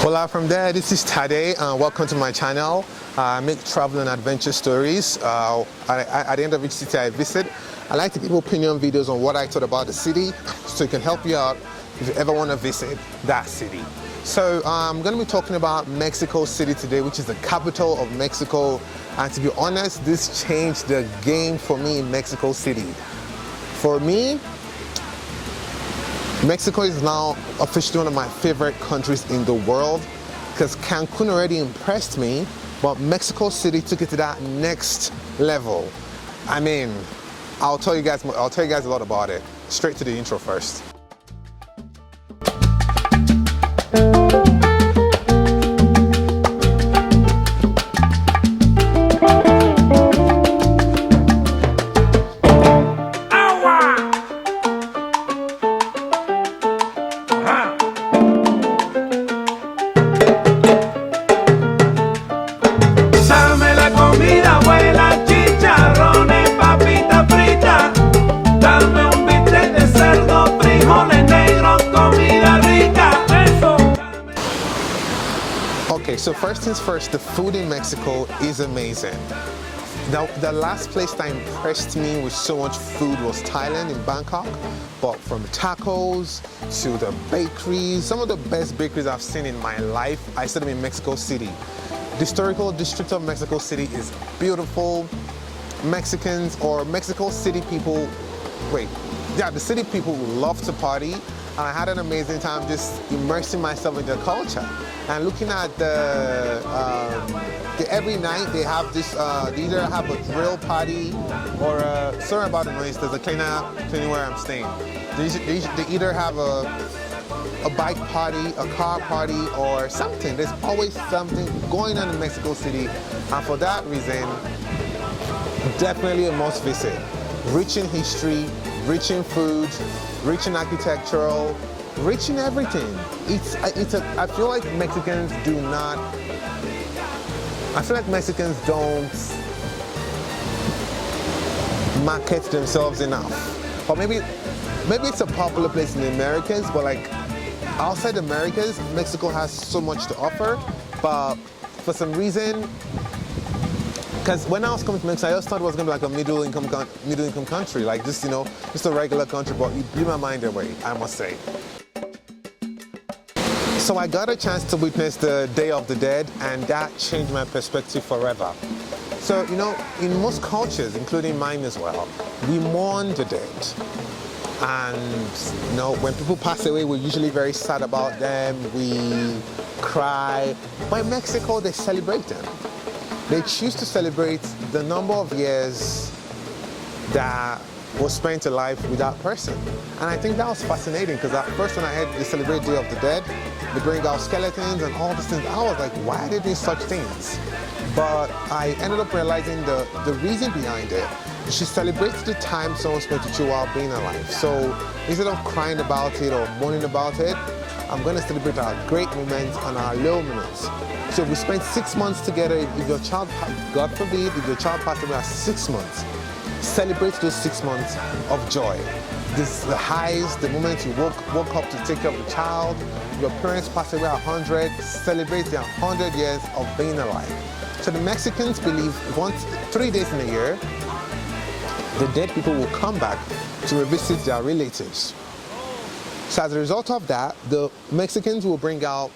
Hola from there, this is Tade and welcome to my channel. I make travel and adventure stories. At the end of each city I visit, I like to give opinion videos on what I thought about the city so it can help you out if you ever want to visit that city. So I'm going to be talking about Mexico City today, which is the capital of Mexico. And to be honest, this changed the game for me in Mexico City. For me, Mexico is now officially one of my favorite countries in the world because Cancun already impressed me, but Mexico City took it to that next level. I mean, I'll tell you guys a lot about it. Straight to the intro first. Okay, so first things first, the food in Mexico is amazing. Now, the last place that impressed me with so much food was Thailand in Bangkok. But from tacos to the bakeries, some of the best bakeries I've seen in my life, I saw them in Mexico City. The historical district of Mexico City is beautiful. Mexicans or Mexico City people, the city people love to party. And I had an amazing time just immersing myself in the culture and looking at every night they have this, they either have a drill party or sorry about the noise, there's a cleaner where I'm staying. They either have a bike party, a car party or something. There's always something going on in Mexico City, and for that reason, definitely a must visit. Rich in history, rich in food, rich in architectural, rich in everything. I feel like Mexicans don't market themselves enough. Or maybe it's a popular place in the Americas, but like outside Americas, Mexico has so much to offer. But for some reason, because when I was coming to Mexico, I just thought it was going to be like a middle income country, like just a regular country, but you blew my mind away, I must say. So I got a chance to witness the Day of the Dead, and that changed my perspective forever. So, in most cultures, including mine as well, we mourn the dead. And, when people pass away, we're usually very sad about them, we cry. But in Mexico, they celebrate them. They choose to celebrate the number of years that was spent alive with that person. And I think that was fascinating because at first when I heard they celebrate Day of the Dead, they bring out skeletons and all these things, I was like, why are they doing such things? But I ended up realizing the reason behind it. She celebrates the time someone spent with you while being alive. So instead of crying about it or mourning about it, I'm going to celebrate our great moments and our low moments. So if we spend 6 months together, if your child, God forbid, if your child passed away at 6 months, celebrate those 6 months of joy. The highs, the moments you woke up to take care of the child, your parents passed away at 100, celebrate their 100 years of being alive. So the Mexicans believe 3 days in a year, the dead people will come back to revisit their relatives. So as a result of that, the Mexicans will bring out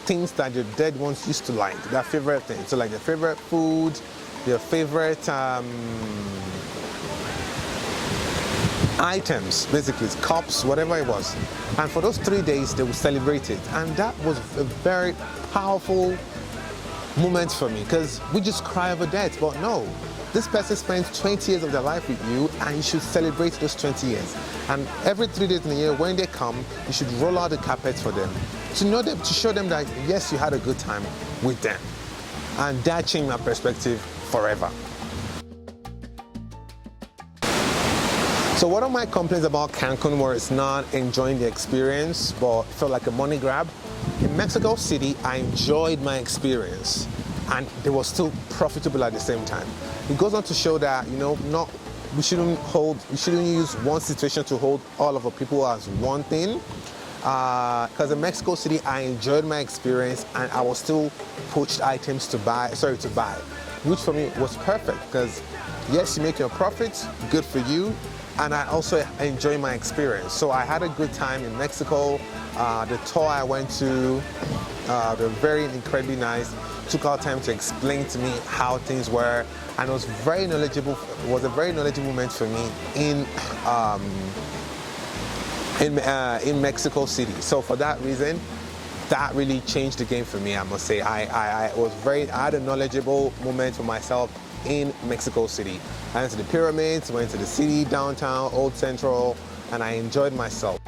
things that your dead ones used to like, their favorite things. So like their favorite food, their favorite items, basically cups, whatever it was. And for those 3 days, they will celebrate it. And that was a very powerful moment for me because we just cry over death, but no. This person spends 20 years of their life with you and you should celebrate those 20 years. And every 3 days in a year, when they come, you should roll out the carpet for them. To show them that, yes, you had a good time with them. And that changed my perspective forever. So one of my complaints about Cancun was not enjoying the experience, but felt like a money grab. In Mexico City, I enjoyed my experience. And they were still profitable at the same time. It goes on to show that, we shouldn't use one situation to hold all of our people as one thing. because in Mexico City, I enjoyed my experience, and I was still poached items to buy, which for me was perfect, because yes, you make your profits, good for you, and I also enjoy my experience. So I had a good time in Mexico. The tour I went to, they're very incredibly nice. Took our time to explain to me how things were, and it was very knowledgeable. It was a very knowledgeable moment for me in Mexico City. So for that reason, that really changed the game for me, I must say. I had a knowledgeable moment for myself in Mexico City. I went to the pyramids, went to the city, downtown, Old Central, and I enjoyed myself.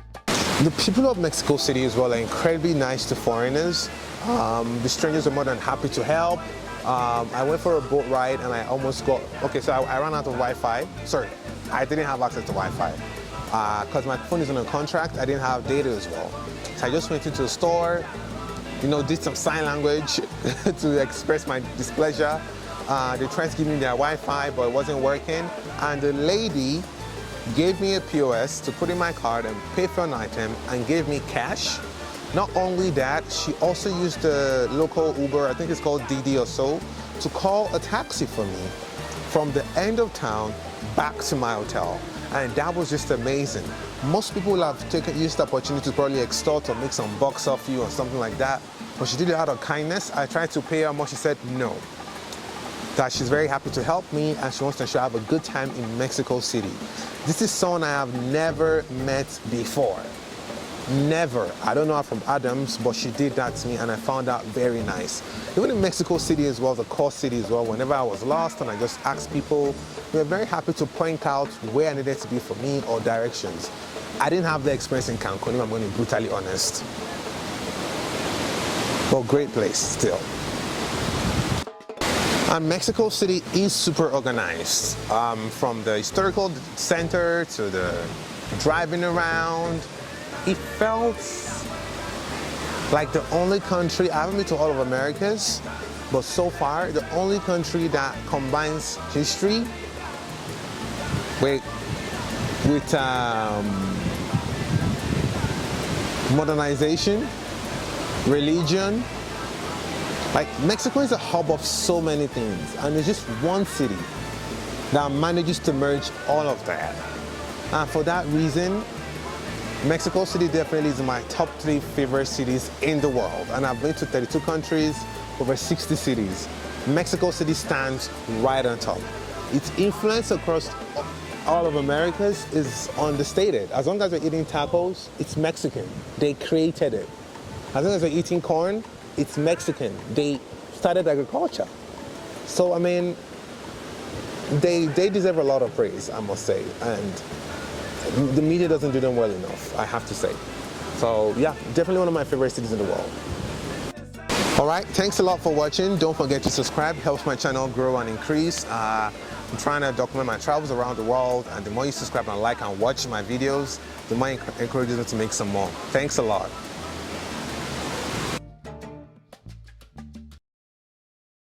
The people of Mexico City as well are incredibly nice to foreigners. The strangers are more than happy to help. I went for a boat ride and I almost got, so I ran out of Wi-Fi. Sorry, I didn't have access to Wi-Fi. Because my phone is on a contract, I didn't have data as well. So I just went into a store, did some sign language to express my displeasure. They tried to give me their Wi-Fi, but it wasn't working. And the lady gave me a POS to put in my card and pay for an item and gave me cash. Not only that, she also used the local Uber, I think it's called Didi or so, to call a taxi for me from the end of town back to my hotel. And that was just amazing. Most people will have used the opportunity to probably extort or make some bucks off you or something like that, but she did it out of kindness. I tried to pay her more, she said no. That she's very happy to help me and she wants to ensure I have a good time in Mexico City. This is someone I have never met before. Never. I don't know her from Adams, but she did that to me and I found that very nice. Even in Mexico City as well, the core city as well, whenever I was lost and I just asked people, they were very happy to point out where I needed to be for me or directions. I didn't have the experience in Cancun, if I'm going to be brutally honest. But great place still. And Mexico City is super organized. From the historical center to the driving around, it felt like the only country, I haven't been to all of Americas, but so far, the only country that combines history with modernization, religion. Like, Mexico is a hub of so many things, and there's just one city that manages to merge all of that. And for that reason, Mexico City definitely is my top 3 favorite cities in the world. And I've been to 32 countries, over 60 cities. Mexico City stands right on top. Its influence across all of Americas is understated. As long as we're eating tacos, it's Mexican. They created it. As long as we're eating corn, it's Mexican. They started agriculture. So, I mean, they deserve a lot of praise, I must say. And the media doesn't do them well enough, I have to say. So, yeah, definitely one of my favorite cities in the world. All right, thanks a lot for watching. Don't forget to subscribe. Helps my channel grow and increase. I'm trying to document my travels around the world, and the more you subscribe and like and watch my videos, the more it encourages me to make some more. Thanks a lot.